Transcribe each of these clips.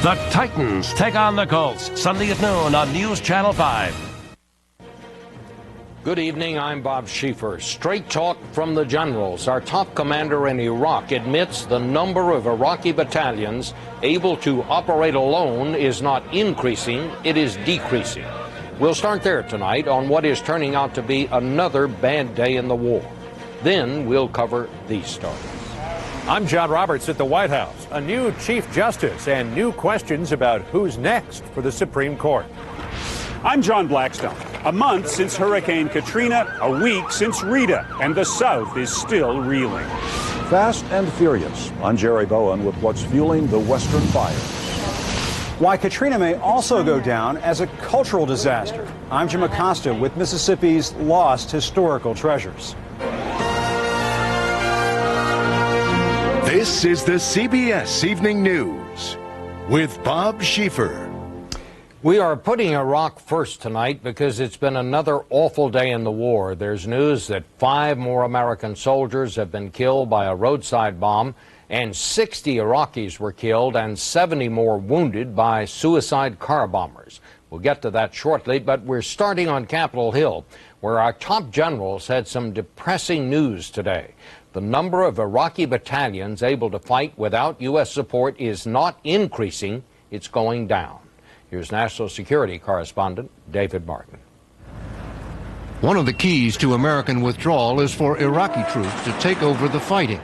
The Titans take on the Colts, Sunday at noon on News Channel 5. Good evening, I'm Bob Schieffer. Straight talk from the generals. Our top commander in Iraq admits the number of Iraqi battalions able to operate alone is not increasing, it is decreasing. We'll start there tonight on what is turning out to be another bad day in the war. Then we'll cover these stories. I'm John Roberts at the White House. A new Chief Justice and new questions about who's next for the Supreme Court. I'm John Blackstone. A month since Hurricane Katrina, a week since Rita, and the South is still reeling. Fast and Furious. I'm Jerry Bowen with what's fueling the Western fires. Why Katrina may also go down as a cultural disaster. I'm Jim Acosta with Mississippi's lost historical treasures. This is the CBS Evening News with Bob Schieffer. We are putting Iraq first tonight because it's been another awful day in the war. There's news that 5 more American soldiers have been killed by a roadside bomb, and 60 Iraqis were killed and 70 more wounded by suicide car bombers. We'll get to that shortly, but we're starting on Capitol Hill, where our top generals had some depressing news today. The number of Iraqi battalions able to fight without U.S. support is not increasing, it's going down. Here's National Security Correspondent David Martin. One of the keys to American withdrawal is for Iraqi troops to take over the fighting.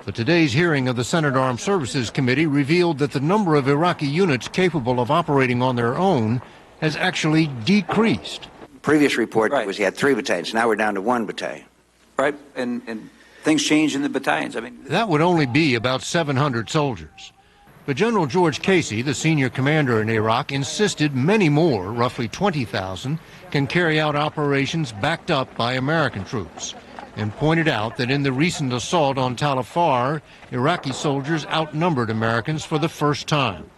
But today's hearing of the Senate Armed Services Committee revealed that the number of Iraqi units capable of operating on their own has actually decreased. Previous report was you had 3 battalions. Now we're down to 1 battalion. Right, and things change in the battalions. I mean, that would only be about 700 soldiers. But General George Casey, the senior commander in Iraq, insisted many more, roughly 20,000, can carry out operations backed up by American troops, and pointed out that in the recent assault on Tal Afar, Iraqi soldiers outnumbered Americans for the first time.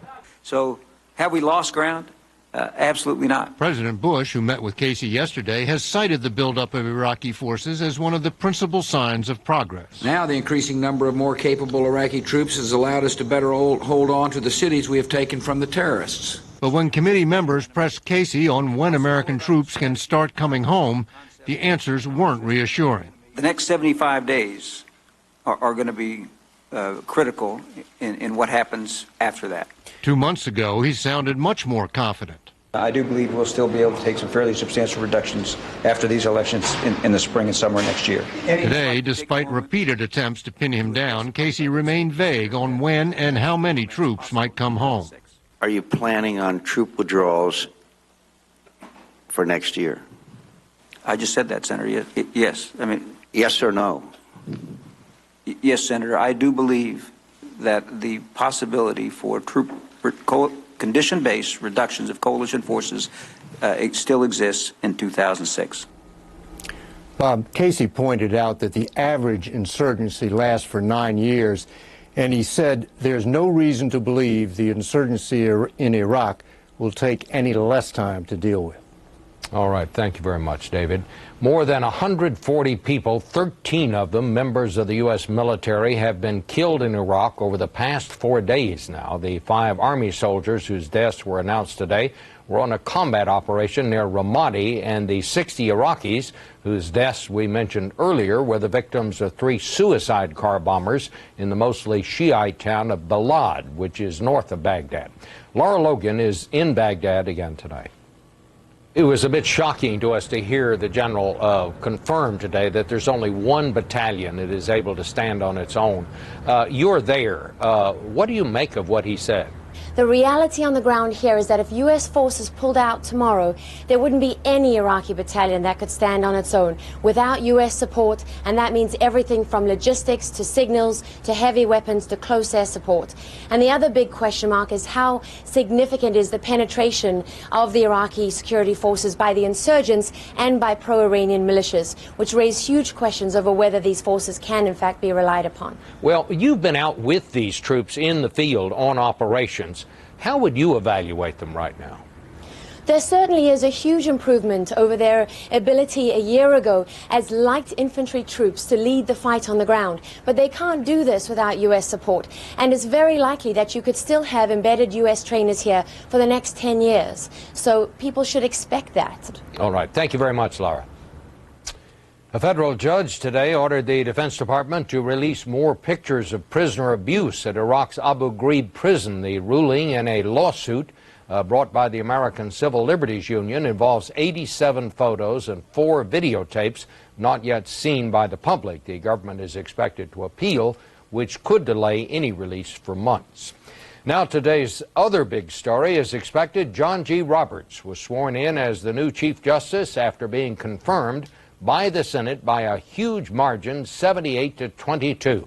So have we lost ground? Absolutely not. President Bush, who met with Casey yesterday, has cited the buildup of Iraqi forces as one of the principal signs of progress. Now the increasing number of more capable Iraqi troops has allowed us to better hold on to the cities we have taken from the terrorists. But when committee members pressed Casey on when American troops can start coming home, the answers weren't reassuring. The next 75 days are going to be critical in what happens after that. 2 months ago, he sounded much more confident. I do believe we'll still be able to take some fairly substantial reductions after these elections in the spring and summer next year. Today, despite repeated attempts to pin him down, Casey remained vague on when and how many troops might come home. Are you planning on troop withdrawals for next year? I just said that, Senator. Yes. I mean, yes or no? Yes, Senator. I do believe that the possibility for troop condition-based reductions of coalition forces it still exists in 2006. Bob, Casey pointed out that the average insurgency lasts for 9 years, and he said there's no reason to believe the insurgency in Iraq will take any less time to deal with. All right, thank you very much, David. More than 140 people, 13 of them members of the U.S. military, have been killed in Iraq over the past 4 days now. The 5 Army soldiers whose deaths were announced today were on a combat operation near Ramadi, and the 60 Iraqis whose deaths we mentioned earlier were the victims of 3 suicide car bombers in the mostly Shiite town of Balad, which is north of Baghdad. Laura Logan is in Baghdad again tonight. It was a bit shocking to us to hear the general confirm today that there's only 1 battalion that is able to stand on its own. You're there. What do you make of what he said? The reality on the ground here is that if U.S. forces pulled out tomorrow, there wouldn't be any Iraqi battalion that could stand on its own without U.S. support, and that means everything from logistics to signals to heavy weapons to close air support. And the other big question mark is how significant is the penetration of the Iraqi security forces by the insurgents and by pro-Iranian militias, which raise huge questions over whether these forces can in fact be relied upon. Well, you've been out with these troops in the field on operations. How would you evaluate them right now? There certainly is a huge improvement over their ability a year ago as light infantry troops to lead the fight on the ground. But they can't do this without U.S. support. And it's very likely that you could still have embedded U.S. trainers here for the next 10 years. So people should expect that. All right. Thank you very much, Laura. A federal judge today ordered the Defense Department to release more pictures of prisoner abuse at Iraq's Abu Ghraib prison. The ruling in a lawsuit brought by the American Civil Liberties Union involves 87 photos and 4 videotapes not yet seen by the public. The government is expected to appeal, which could delay any release for months. Now, today's other big story is expected. John G. Roberts was sworn in as the new Chief Justice after being confirmed by the Senate by a huge margin, 78-22.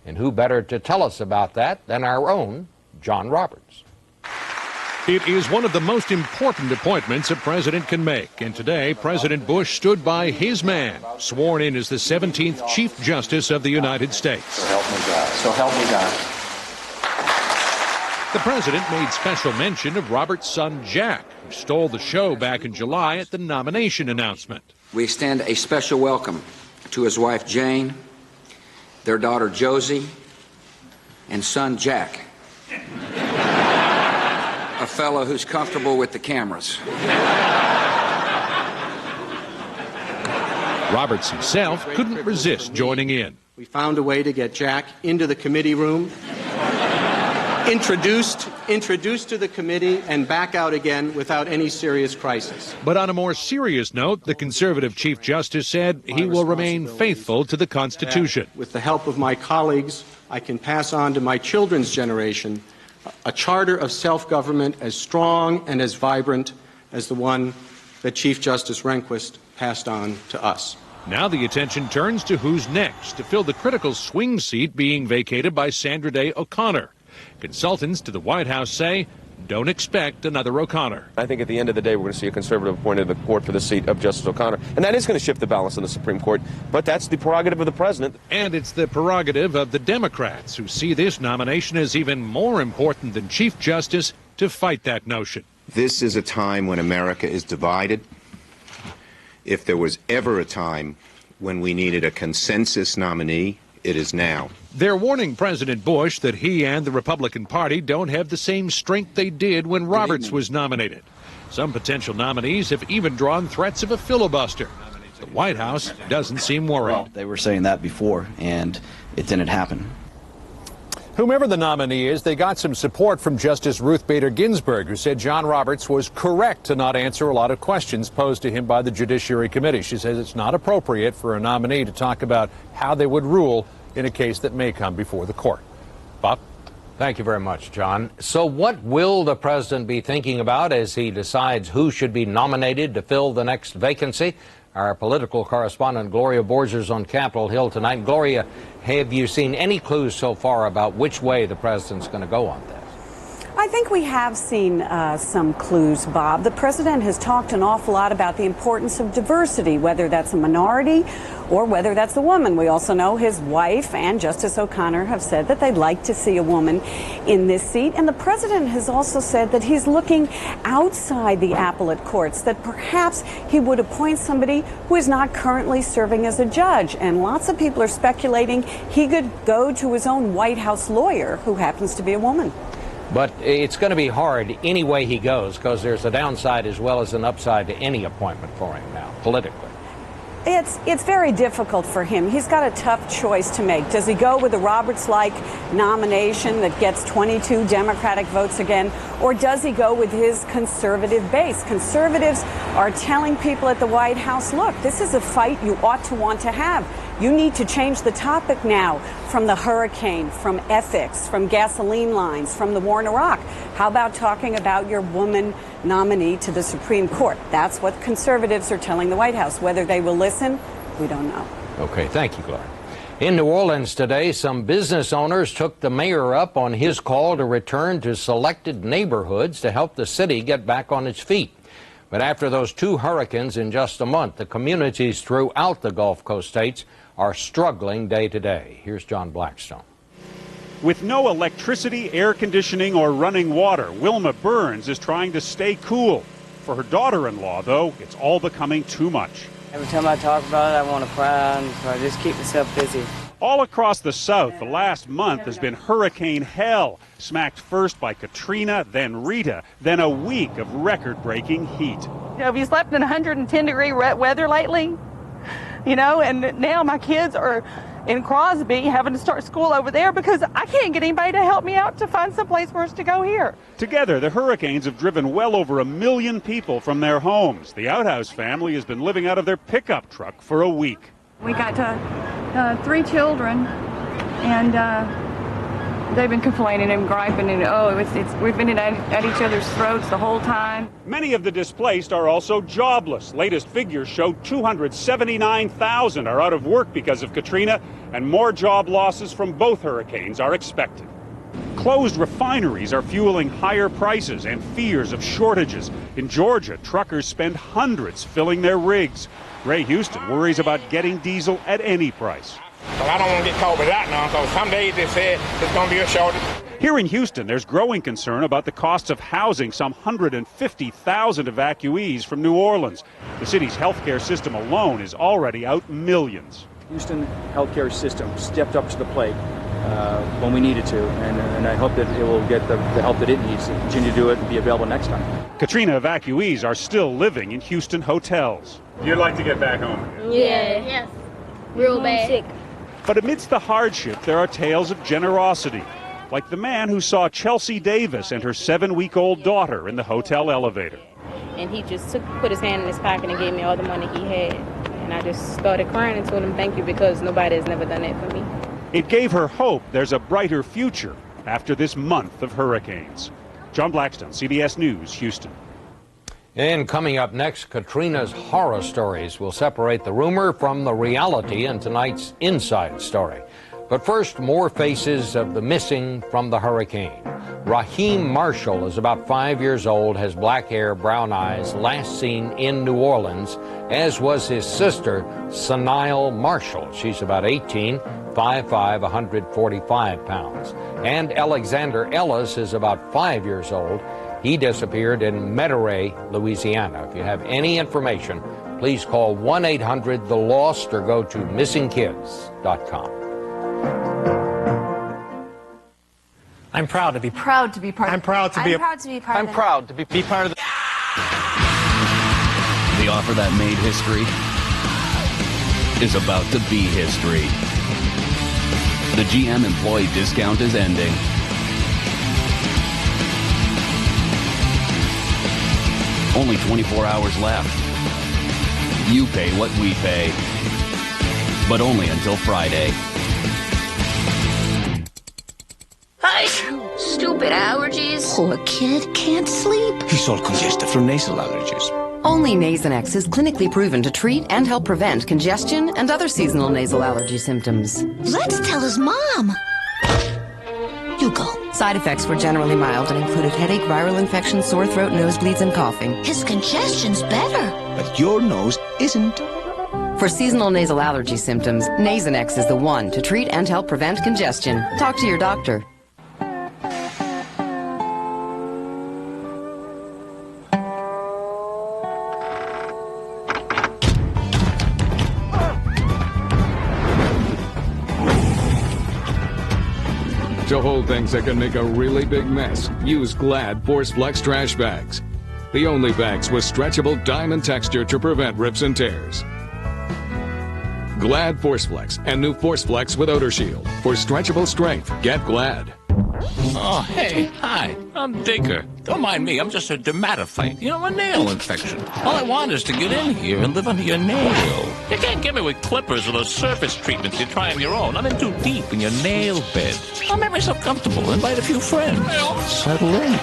And who better to tell us about that than our own John Roberts? It is one of the most important appointments a president can make. And today, President Bush stood by his man, sworn in as the 17th Chief Justice of the United States. So help me God. So help me God. The president made special mention of Roberts' son, Jack, who stole the show back in July at the nomination announcement. We extend a special welcome to his wife, Jane, their daughter, Josie, and son, Jack. A fellow who's comfortable with the cameras. Roberts himself couldn't resist joining in. We found a way to get Jack into the committee room, introduced to the committee, and back out again without any serious crisis. But on a more serious note, the conservative Chief Justice said he will remain faithful to the Constitution. With the help of my colleagues, I can pass on to my children's generation a charter of self-government as strong and as vibrant as the one that Chief Justice Rehnquist passed on to us. Now the attention turns to who's next to fill the critical swing seat being vacated by Sandra Day O'Connor. Consultants to the White House say, don't expect another O'Connor. I think at the end of the day, we're going to see a conservative appointed to the court for the seat of Justice O'Connor. And that is going to shift the balance in the Supreme Court. But that's the prerogative of the president. And it's the prerogative of the Democrats, who see this nomination as even more important than Chief Justice to fight that notion. This is a time when America is divided. If there was ever a time when we needed a consensus nominee, it is now. They're warning President Bush that he and the Republican Party don't have the same strength they did when Roberts was nominated. Some potential nominees have even drawn threats of a filibuster. The White House doesn't seem worried. Well, they were saying that before, and it didn't happen. Whomever the nominee is, they got some support from Justice Ruth Bader Ginsburg, who said John Roberts was correct to not answer a lot of questions posed to him by the Judiciary Committee. She says it's not appropriate for a nominee to talk about how they would rule in a case that may come before the court. Bob? Thank you very much, John. So what will the president be thinking about as he decides who should be nominated to fill the next vacancy? Our political correspondent Gloria Borges on Capitol Hill tonight. Gloria, have you seen any clues so far about which way the president's going to go on this? I think we have seen some clues, Bob. The president has talked an awful lot about the importance of diversity, whether that's a minority or whether that's a woman. We also know his wife and Justice O'Connor have said that they'd like to see a woman in this seat. And the president has also said that he's looking outside the appellate courts, that perhaps he would appoint somebody who is not currently serving as a judge. And lots of people are speculating he could go to his own White House lawyer, who happens to be a woman. But it's going to be hard any way he goes, because there's a downside as well as an upside to any appointment for him now, politically. It's very difficult for him. He's got a tough choice to make. Does he go with a Roberts-like nomination that gets 22 Democratic votes again, or does he go with his conservative base? Conservatives are telling people at the White House, look, this is a fight you ought to want to have. You need to change the topic now from the hurricane, from ethics, from gasoline lines, from the war in Iraq. How about talking about your woman nominee to the Supreme Court? That's what conservatives are telling the White House. Whether they will listen, we don't know. Okay, thank you, Gloria. In New Orleans today, some business owners took the mayor up on his call to return to selected neighborhoods to help the city get back on its feet. But after those 2 hurricanes in just a month, the communities throughout the Gulf Coast states are struggling day to day. Here's John Blackstone. With no electricity, air conditioning, or running water, Wilma Burns is trying to stay cool. For her daughter-in-law, though, it's all becoming too much. Every time I talk about it, I want to cry, so I just keep myself busy. All across the South, the last month has been hurricane hell, smacked first by Katrina, then Rita, then a week of record-breaking heat. Have you slept in 110-degree weather lately? You know, and now my kids are in Crosby having to start school over there because I can't get anybody to help me out to find some place for us to go here. Together, the hurricanes have driven well over 1 million people from their homes. The Outhouse family has been living out of their pickup truck for a week. We got 3 children, and they've been complaining and griping, and we've been at each other's throats the whole time. Many of the displaced are also jobless. Latest figures show 279,000 are out of work because of Katrina, and more job losses from both hurricanes are expected. Closed refineries are fueling higher prices and fears of shortages. In Georgia, truckers spend hundreds filling their rigs. Ray Houston worries about getting diesel at any price. Well, I don't want to get caught with that now, because some days they say there's going to be a shortage. Here in Houston, there's growing concern about the costs of housing some 150,000 evacuees from New Orleans. The city's healthcare system alone is already out millions. Houston healthcare system stepped up to the plate when we needed to, and I hope that it will get the help that it needs to continue to do it and be available next time. Katrina evacuees are still living in Houston hotels. You'd like to get back home? Yeah. Yes. Real bad. Sick. But amidst the hardship, there are tales of generosity, like the man who saw Chelsea Davis and her 7-week-old daughter in the hotel elevator. And he just put his hand in his pocket and gave me all the money he had. And I just started crying and told him thank you, because nobody has never done that for me. It gave her hope there's a brighter future after this month of hurricanes. John Blackstone, CBS News, Houston. And coming up next, Katrina's horror stories will separate the rumor from the reality in tonight's Inside Story. But first, more faces of the missing from the hurricane. Raheem Marshall is about 5 years old, has black hair, brown eyes, last seen in New Orleans, as was his sister, Sanile Marshall. She's about 18, 5'5", 145 pounds. And Alexander Ellis is about 5 years old. He disappeared in Metairie, Louisiana. If you have any information, please call 1-800-THE-LOST or go to missingkids.com. I'm proud to be I'm proud to be part I'm proud to be part of the The offer that made history is about to be history. The GM employee discount is ending. Only 24 hours left. You pay what we pay, but only until Friday. Hi. Stupid allergies. Poor kid can't sleep. He's all congested from nasal allergies. Only Nasonex is clinically proven to treat and help prevent congestion and other seasonal nasal allergy symptoms. Let's tell his mom. You go. Side effects were generally mild and included headache, viral infection, sore throat, nosebleeds, and coughing. His congestion's better. But your nose isn't. For seasonal nasal allergy symptoms, Nasonex is the one to treat and help prevent congestion. Talk to your doctor. To hold things that can make a really big mess, use Glad ForceFlex trash bags. The only bags with stretchable diamond texture to prevent rips and tears. Glad ForceFlex and new ForceFlex with odor shield. For stretchable strength, get Glad. Oh, hey, hi, I'm Digger. Don't mind me, I'm just a dermatophyte. You know, a nail infection. All I want is to get in here and live under your nail. You can't get me with clippers or those surface treatments you try on your own. I'm in too deep in your nail bed. I'll make myself comfortable, invite a few friends. Settle in.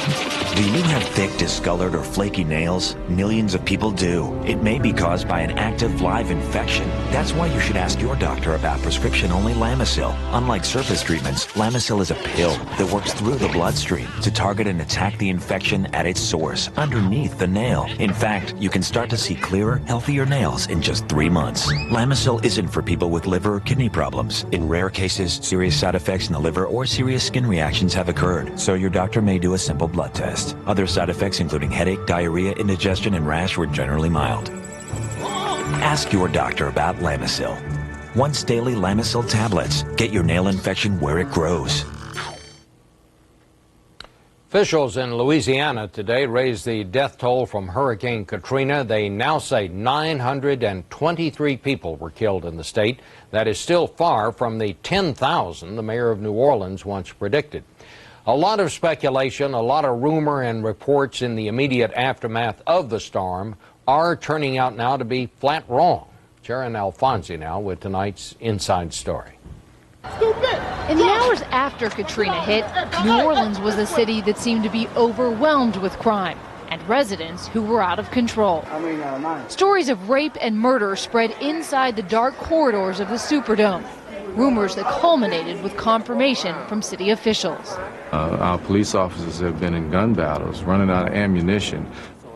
Do you have thick, discolored, or flaky nails? Millions of people do. It may be caused by an active live infection. That's why you should ask your doctor about prescription-only Lamisil. Unlike surface treatments, Lamisil is a pill that works through the bloodstream to target and attack the infection infection at its source, underneath the nail. In fact, you can start to see clearer, healthier nails in just 3 months. Lamisil isn't for people with liver or kidney problems. In rare cases, serious side effects in the liver or serious skin reactions have occurred, so your doctor may do a simple blood test. Other side effects including headache, diarrhea, indigestion, and rash were generally mild. Ask your doctor about Lamisil. Once daily Lamisil tablets. Get your nail infection where it grows. Officials in Louisiana today raised the death toll from Hurricane Katrina. They now say 923 people were killed in the state. That is still far from the 10,000 the mayor of New Orleans once predicted. A lot of speculation, a lot of rumor and reports in the immediate aftermath of the storm are turning out now to be flat wrong. Sharon Alfonsi now with tonight's Inside Story. In the hours after Katrina hit, New Orleans was a city that seemed to be overwhelmed with crime and residents who were out of control. Stories of rape and murder spread inside the dark corridors of the Superdome. Rumors that culminated with confirmation from city officials. Our police officers have been in gun battles, running out of ammunition.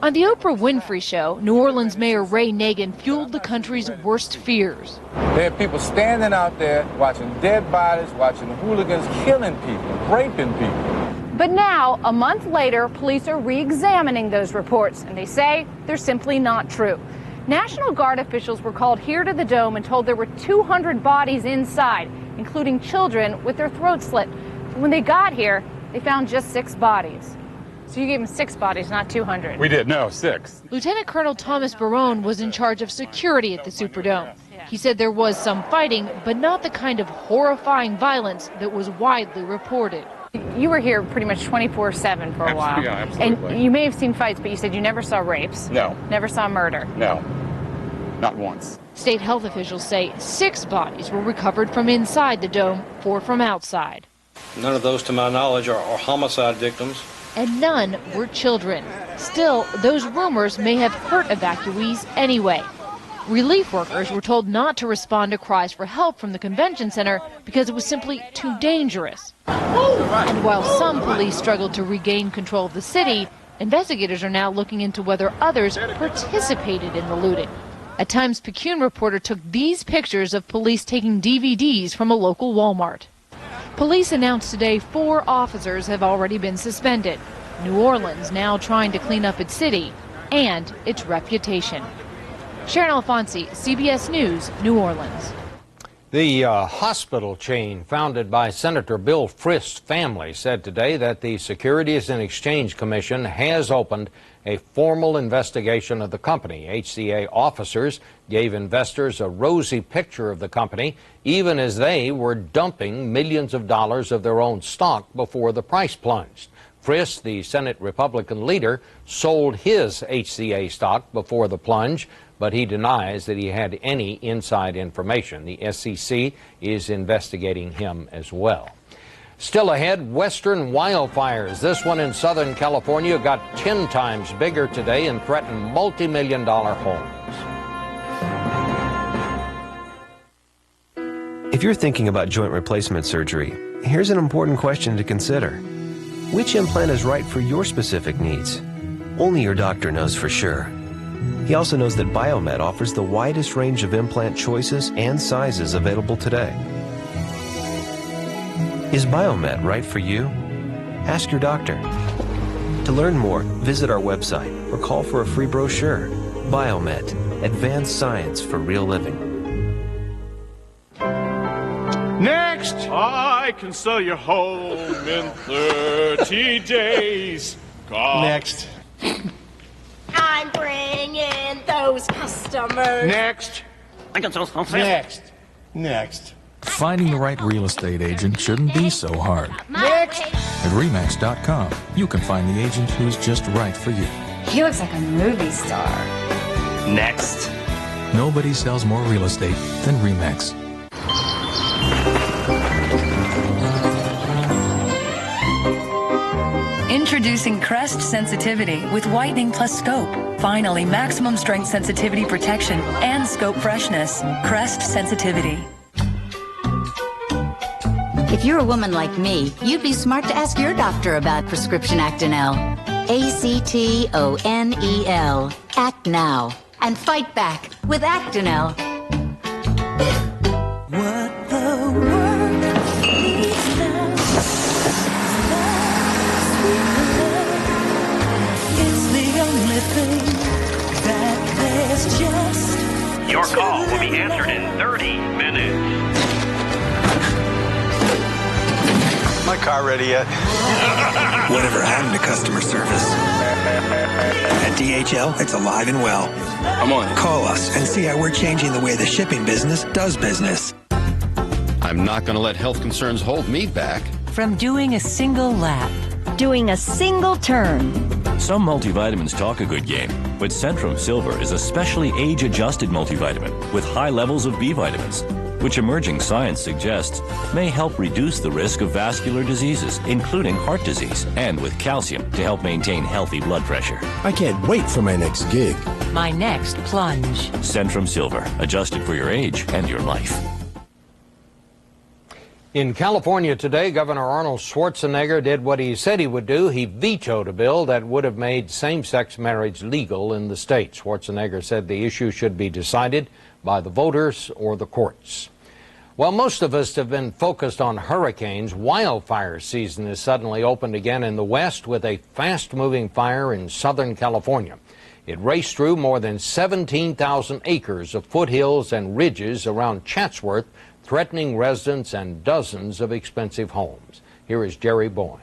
On the Oprah Winfrey Show, New Orleans Mayor Ray Nagin fueled the country's worst fears. There are people standing out there watching dead bodies, watching hooligans killing people, raping people. But now, a month later, police are re-examining those reports, and they say they're simply not true. National Guard officials were called here to the Dome and told there were 200 bodies inside, including children with their throats slit. But when they got here, they found just 6 bodies. So you gave them 6 bodies, not 200. We did, no, 6. Lieutenant Colonel Thomas Barone was in charge of security at the Superdome. He said there was some fighting, but not the kind of horrifying violence that was widely reported. You were here pretty much 24/7 for a while. Yeah, absolutely. And you may have seen fights, but you said you never saw rapes. No. Never saw murder. No, not once. State health officials say 6 bodies were recovered from inside the dome, 4 from outside. None of those, to my knowledge, are homicide victims. And none were children. Still, those rumors may have hurt evacuees anyway. Relief workers were told not to respond to cries for help from the convention center because it was simply too dangerous. And while some police struggled to regain control of the city, investigators are now looking into whether others participated in the looting. A Times-Picayune reporter took these pictures of police taking DVDs from a local Walmart. Police announced today 4 officers have already been suspended. New Orleans now trying to clean up its city and its reputation. Sharon Alfonsi, CBS News, New Orleans. The hospital chain founded by Senator Bill Frist's family said today that the Securities and Exchange Commission has opened a formal investigation of the company. HCA officers gave investors a rosy picture of the company, even as they were dumping millions of dollars of their own stock before the price plunged. Frist, the Senate Republican leader, sold his HCA stock before the plunge, but he denies that he had any inside information. The SEC is investigating him as well. Still ahead, western wildfires. This one in Southern California got 10 times bigger today and threatened multi-million-dollar homes. If you're thinking about joint replacement surgery, here's an important question to consider. Which implant is right for your specific needs? Only your doctor knows for sure. He also knows that Biomet offers the widest range of implant choices and sizes available today. Is Biomet right for you? Ask your doctor. To learn more, visit our website or call for a free brochure. Biomet, advanced science for real living. Next! I can sell your home in 30 days. Next. I'm bringing those customers. Next. Next. Next. Finding the right real estate agent shouldn't be so hard. Next. At RE/MAX.com, you can find the agent who's just right for you. He looks like a movie star. Next. Nobody sells more real estate than RE/MAX. Introducing Crest Sensitivity with Whitening Plus Scope. Finally, maximum strength sensitivity protection and scope freshness. Crest Sensitivity. If you're a woman like me, you'd be smart to ask your doctor about prescription Actonel. ACTONEL. Act now and fight back with Actonel. What the world needs now is it's the only thing that there's just. Your call will be answered in 30 minutes. My car ready yet? Whatever happened to customer service? At DHL, it's alive and well. I'm on it. Call us and see how we're changing the way the shipping business does business. I'm not going to let health concerns hold me back. From doing a single lap, doing a single turn. Some multivitamins talk a good game, but Centrum Silver is a specially age-adjusted multivitamin with high levels of B vitamins, which emerging science suggests may help reduce the risk of vascular diseases, including heart disease, and with calcium to help maintain healthy blood pressure. I can't wait for my next gig. My next plunge. Centrum Silver, adjusted for your age and your life. In California today, Governor Arnold Schwarzenegger did what he said he would do. He vetoed a bill that would have made same-sex marriage legal in the state. Schwarzenegger said the issue should be decided by the voters or the courts. While most of us have been focused on hurricanes, wildfire season is suddenly opened again in the West with a fast-moving fire in Southern California. It raced through more than 17,000 acres of foothills and ridges around Chatsworth, threatening residents and dozens of expensive homes. Here is Jerry Bowen.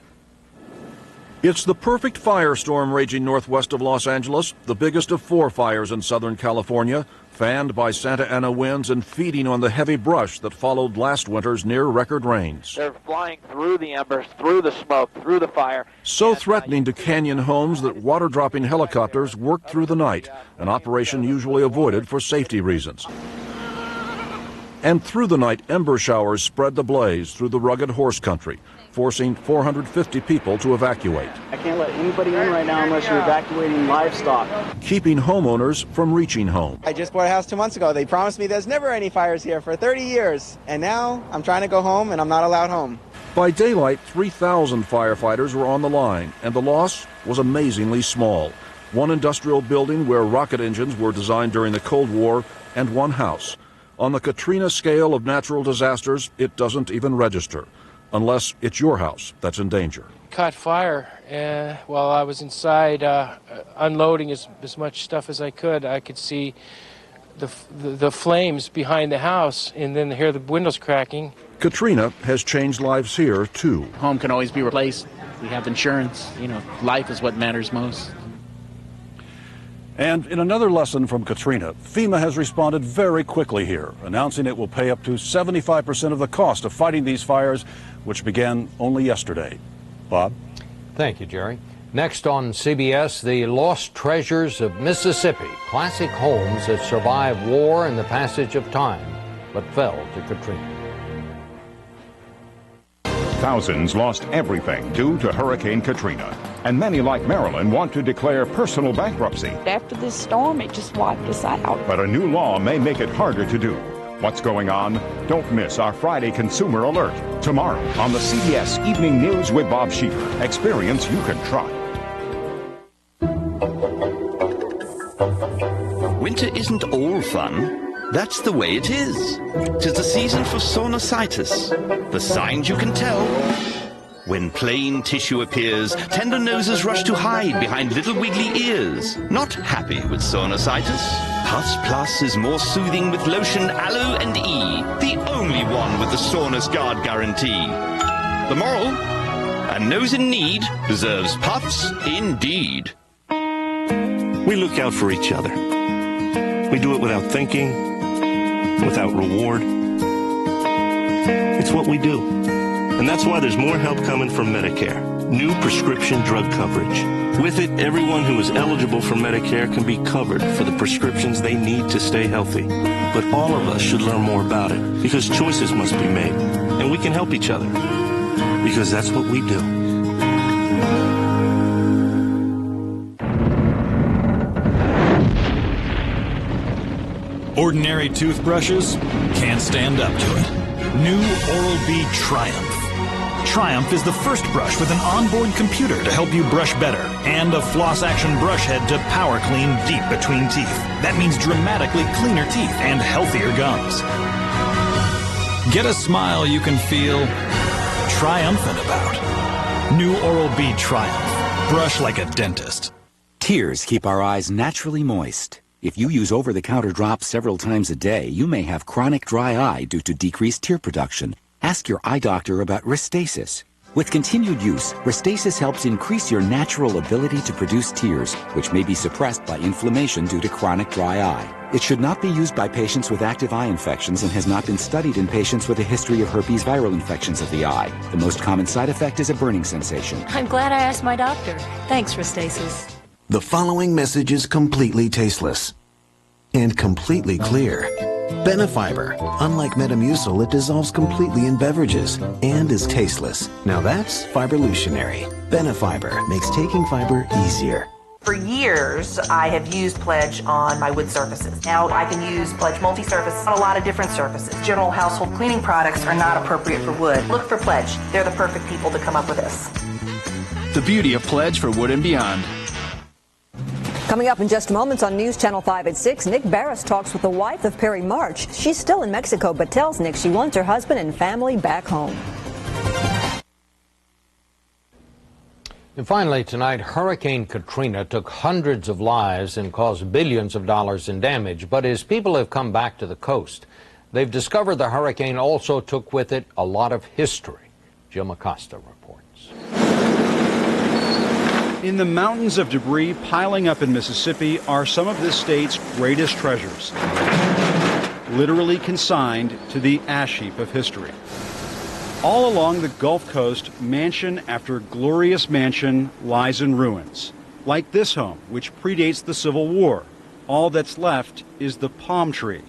It's the perfect firestorm raging northwest of Los Angeles, the biggest of 4 fires in Southern California, fanned by Santa Ana winds and feeding on the heavy brush that followed last winter's near-record rains. They're flying through the embers, through the smoke, through the fire. So threatening to canyon homes that water-dropping helicopters worked through the night, an operation usually avoided for safety reasons. And through the night, ember showers spread the blaze through the rugged horse country, forcing 450 people to evacuate. I can't let anybody in right now unless you're evacuating livestock. Keeping homeowners from reaching home. I just bought a house 2 months ago. They promised me there's never any fires here for 30 years. And now I'm trying to go home and I'm not allowed home. By daylight, 3,000 firefighters were on the line, and the loss was amazingly small. One industrial building where rocket engines were designed during the Cold War, and one house. On the Katrina scale of natural disasters, it doesn't even register, unless it's your house that's in danger. Caught fire while I was inside unloading as much stuff as I could. I could see the flames behind the house and then hear the windows cracking. Katrina has changed lives here, too. Home can always be replaced. We have insurance. You know, life is what matters most. And in another lesson from Katrina, FEMA has responded very quickly here, announcing it will pay up to 75% of the cost of fighting these fires, which began only yesterday. Bob? Thank you, Jerry. Next on CBS, the lost treasures of Mississippi, classic homes that survived war and the passage of time, but fell to Katrina. Thousands lost everything due to Hurricane Katrina, and many like Marilyn want to declare personal bankruptcy. After this storm, it just wiped us out. But a new law may make it harder to do. What's going on? Don't miss our Friday Consumer Alert tomorrow on the CBS Evening News with Bob Schieffer. Experience you can try. Winter isn't all fun. That's the way it is. 'Tis the season for sinusitis. The signs you can tell. When plain tissue appears, tender noses rush to hide behind little wiggly ears. Not happy with sinusitis? Puffs Plus is more soothing with lotion, aloe, and E. The only one with the Soreness Guard guarantee. The moral? A nose in need deserves Puffs indeed. We look out for each other. We do it without thinking, without reward. It's what we do. And that's why there's more help coming from Medicare. New prescription drug coverage. With it, everyone who is eligible for Medicare can be covered for the prescriptions they need to stay healthy. But all of us should learn more about it, because choices must be made. And we can help each other, because that's what we do. Ordinary toothbrushes can't stand up to it. New Oral-B Triumph. Triumph is the first brush with an onboard computer to help you brush better, and a floss action brush head to power clean deep between teeth. That means dramatically cleaner teeth and healthier gums. Get a smile you can feel triumphant about. New Oral-B Triumph. Brush like a dentist. Tears keep our eyes naturally moist. If you use over-the-counter drops several times a day, you may have chronic dry eye due to decreased tear production. Ask your eye doctor about Restasis. With continued use, Restasis helps increase your natural ability to produce tears, which may be suppressed by inflammation due to chronic dry eye. It should not be used by patients with active eye infections and has not been studied in patients with a history of herpes viral infections of the eye. The most common side effect is a burning sensation. I'm glad I asked my doctor. Thanks, Restasis. The following message is completely tasteless and completely clear. Benefiber. Unlike Metamucil, it dissolves completely in beverages and is tasteless. Now that's fiberlutionary. Benefiber makes taking fiber easier. For years, I have used Pledge on my wood surfaces. Now I can use Pledge multi-surface on a lot of different surfaces. General household cleaning products are not appropriate for wood. Look for Pledge. They're the perfect people to come up with this. The beauty of Pledge for wood and beyond. Coming up in just moments on News Channel 5 at 6, Nick Barris talks with the wife of Perry March. She's still in Mexico, but tells Nick she wants her husband and family back home. And finally tonight, Hurricane Katrina took hundreds of lives and caused billions of dollars in damage. But as people have come back to the coast, they've discovered the hurricane also took with it a lot of history. Jim Acosta reports. In the mountains of debris piling up in Mississippi are some of this state's greatest treasures, literally consigned to the ash heap of history. All along the Gulf Coast, mansion after glorious mansion lies in ruins, like this home, which predates the Civil War. All that's left is the palm tree.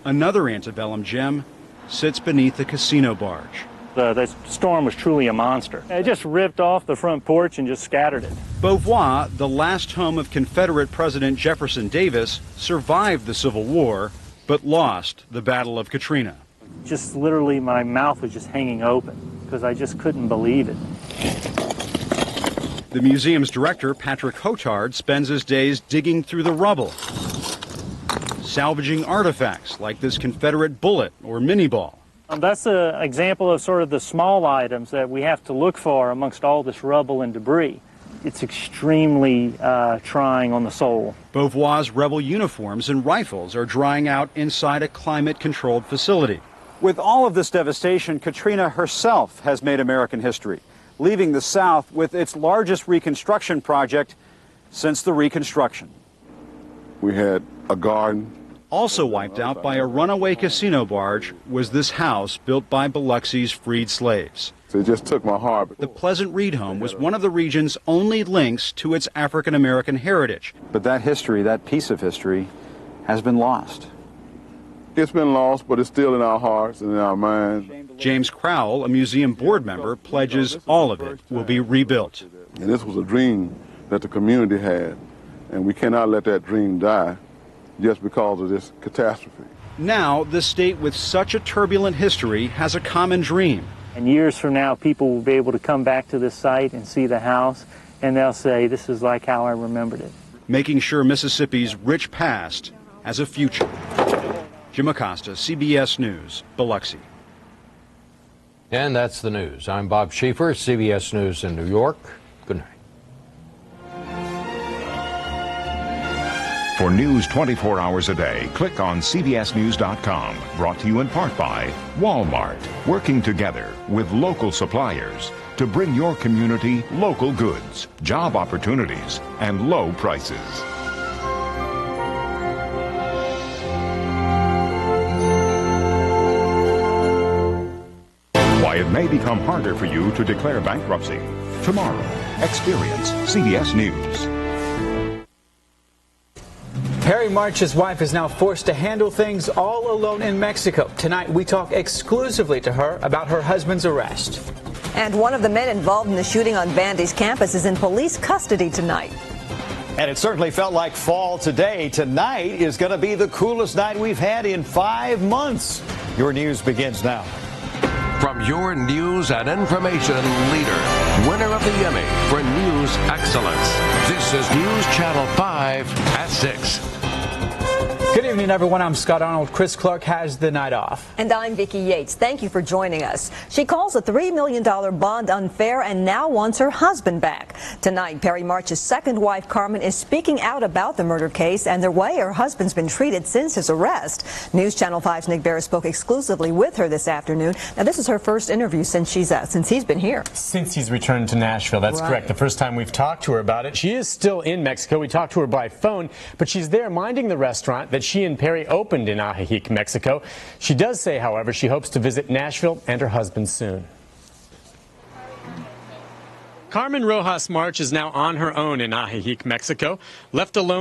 Another antebellum gem sits beneath the casino barge. The storm was truly a monster. It just ripped off the front porch and just scattered it. Beauvoir, the last home of Confederate President Jefferson Davis, survived the Civil War, but lost the Battle of Katrina. Just literally my mouth was just hanging open because I just couldn't believe it. The museum's director, Patrick Hotard, spends his days digging through the rubble, salvaging artifacts like this Confederate bullet or mini ball. That's an example of sort of the small items that we have to look for amongst all this rubble and debris. It's extremely trying on the soul. Beauvoir's rebel uniforms and rifles are drying out inside a climate-controlled facility. With all of this devastation, Katrina herself has made American history, leaving the South with its largest reconstruction project since the Reconstruction. We had a garden. Also wiped out by a runaway casino barge was this house built by Biloxi's freed slaves. So it just took my heart. The Pleasant Reed home was one of the region's only links to its African-American heritage. But that history, that piece of history, has been lost. It's been lost, but it's still in our hearts and in our minds. James Crowell, a museum board member, pledges all of it will be rebuilt. And this was a dream that the community had, and we cannot let that dream die just because of this catastrophe. Now, the state with such a turbulent history has a common dream. And years from now, people will be able to come back to this site and see the house, and they'll say, this is like how I remembered it. Making sure Mississippi's rich past has a future. Jim Acosta, CBS News, Biloxi. And that's the news. I'm Bob Schieffer, CBS News in New York. Good night. For news 24 hours a day, click on CBSNews.com. Brought to you in part by Walmart, working together with local suppliers to bring your community local goods, job opportunities, and low prices. Why it may become harder for you to declare bankruptcy. Tomorrow, experience CBS News. Perry March's wife is now forced to handle things all alone in Mexico. Tonight, we talk exclusively to her about her husband's arrest. And one of the men involved in the shooting on Vandy's campus is in police custody tonight. And it certainly felt like fall today. Tonight is going to be the coolest night we've had in 5 months. Your news begins now. from your news and information leader, winner of the Emmy for News Excellence. This is News Channel 5 at 6. Good evening, everyone. I'm Scott Arnold. Chris Clark has the night off. And I'm Vicki Yates. Thank you for joining us. She calls a $3 million bond unfair and now wants her husband back. Tonight, Perry March's second wife, Carmen, is speaking out about the murder case and the way her husband's been treated since his arrest. News Channel 5's Nick Barris spoke exclusively with her this afternoon. Now, this is her first interview since he's been here. Since he's returned to Nashville, that's correct. The first time we've talked to her about it. She is still in Mexico. We talked to her by phone, but she's there minding the restaurant that she and Perry opened in Ajijic, Mexico. She does say, however, she hopes to visit Nashville and her husband soon. Carmen Rojas March is now on her own in Ajijic, Mexico, left alone